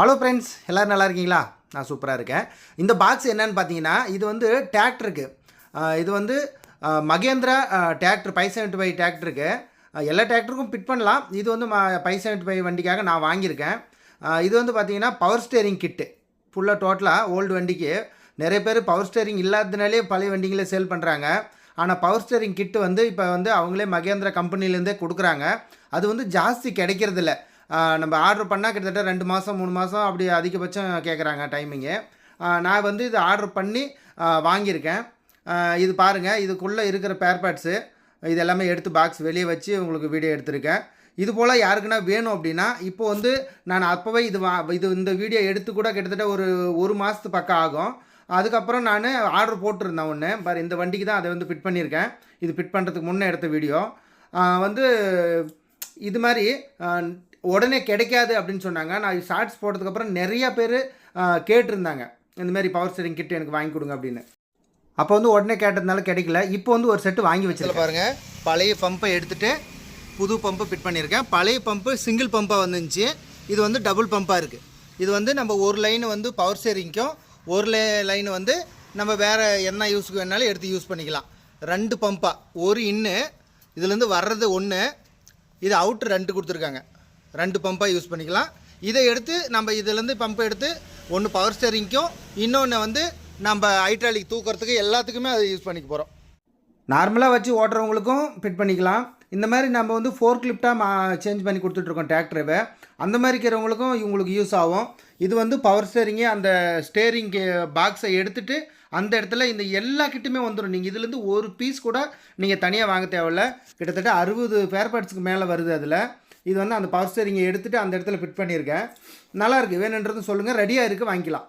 Hello friends, எல்லோரும் நல்லா இருக்கீங்களா? நான் சூப்பராக இருக்கேன். இந்த பாக்ஸ் என்னன்னு பார்த்தீங்கன்னா, இது வந்து டிராக்டருக்கு. இது வந்து மகேந்திரா டிராக்டர் 575 டிராக்டருக்கு. எல்லா டிராக்டருக்கும் ஃபிட் பண்ணலாம். இது வந்து 575 வண்டிக்காக நான் வாங்கியிருக்கேன். இது வந்து பார்த்தீங்கன்னா பவர் ஸ்டேரிங் கிட்டு. ஃபுல்லாக டோட்டலாக ஓல்டு வண்டிக்கு நிறைய பேர் பவர் ஸ்டேரிங் இல்லாததுனாலே பழைய வண்டிங்களே சேல் பண்ணுறாங்க. ஆனால் பவர் ஸ்டேரிங் கிட்டு வந்து இப்போ வந்து அவங்களே மகேந்திரா கம்பெனிலேருந்தே கொடுக்குறாங்க. அது வந்து ஜாஸ்தி கிடைக்கிறதில்ல. நம்ம ஆர்டர் பண்ணால் கிட்டத்தட்ட 2 மாதம் 3 மாதம் அப்படி அதிகபட்சம் கேட்குறாங்க டைமிங்கு. நான் வந்து இது ஆர்டர் பண்ணி வாங்கியிருக்கேன். இது பாருங்கள், இதுக்குள்ளே இருக்கிற பேர் பார்ட்ஸு இது எல்லாமே எடுத்து பாக்ஸ் வெளியே வச்சு உங்களுக்கு வீடியோ எடுத்திருக்கேன். இது போல் யாருக்குன்னா வேணும் அப்படின்னா இப்போ வந்து நான் அப்போவே இந்த வீடியோ எடுத்து கூட கிட்டத்தட்ட ஒரு மாதத்து பக்கம் ஆகும். அதுக்கப்புறம் நான் ஆர்டர் போட்டிருந்தேன் ஒன்று. பாரு, இந்த வண்டிக்கு தான் அதை வந்து ஃபிட் பண்ணியிருக்கேன். இது ஃபிட் பண்ணுறதுக்கு முன்னே எடுத்த வீடியோ. வந்து இது மாதிரி உடனே கிடைக்காது அப்படின்னு சொன்னாங்க. நான் ஷார்ட்ஸ் போட்டதுக்கப்புறம் நிறையா பேர் கேட்டிருந்தாங்க, இந்தமாதிரி பவர் ஸ்டேரிங் கிட் எனக்கு வாங்கி கொடுங்க அப்படின்னு. அப்போ வந்து உடனே கேட்டதுனால கிடைக்கல. இப்போ வந்து ஒரு செட்டு வாங்கி வச்சிருக்கேன். பாருங்கள், பழைய பம்பை எடுத்துகிட்டு புது பம்பு ஃபிட் பண்ணியிருக்கேன். பழைய பம்பு சிங்கிள் பம்பாக வந்துருந்துச்சு. இது வந்து டபுள் பம்பாக இருக்குது. இது வந்து நம்ம ஒரு லைன் வந்து பவர் ஸ்டேரிங்க்கும் ஒரு லைன் வந்து நம்ம வேறு என்ன யூஸுக்கு வேணாலும் எடுத்து யூஸ் பண்ணிக்கலாம். 2 பம்பாக, ஒரு இன்னு இதுலேருந்து வர்றது ஒன்று, இது அவுட்ரு 2 கொடுத்துருக்காங்க. 2 பம்பாக யூஸ் பண்ணிக்கலாம். இதை எடுத்து நம்ம இதிலேருந்து பம்பை எடுத்து ஒன்று பவர் ஸ்டேரிங்க்கும் இன்னொன்று வந்து நம்ம ஹைட்ராலிக் தூக்கிறதுக்கு எல்லாத்துக்குமே அதை யூஸ் பண்ணிக்க போகிறோம். நார்மலாக வச்சு ஓட்டுறவங்களுக்கும் ஃபிட் பண்ணிக்கலாம். இந்த மாதிரி நம்ம வந்து ஃபோர்க் லிஃப்டாக சேஞ்ச் பண்ணி கொடுத்துட்ருக்கோம் டிராக்டரை. அந்த மாதிரி இருக்கிறவங்களுக்கும் இவங்களுக்கு யூஸ் ஆகும். இது வந்து பவர் ஸ்டேரிங்கு அந்த ஸ்டேரிங் பாக்ஸை எடுத்துகிட்டு அந்த இடத்துல இந்த எல்லா கிட்டுமே வந்துடும். நீங்கள் இதுலேருந்து ஒரு பீஸ் கூட நீங்கள் தனியாக வாங்க தேவையில்ல. கிட்டத்தட்ட 60 பேர் பார்ட்ஸுக்கு மேலே வருது அதில். இது வந்து அந்த பவர் ஸ்டேரிங்கை எடுத்துகிட்டு அந்த இடத்துல ஃபிட் பண்ணியிருக்கேன். நல்லாயிருக்கு. வேணுன்றதும் சொல்லுங்கள், ரெடியாக இருக்குது, வாங்கிக்கலாம்.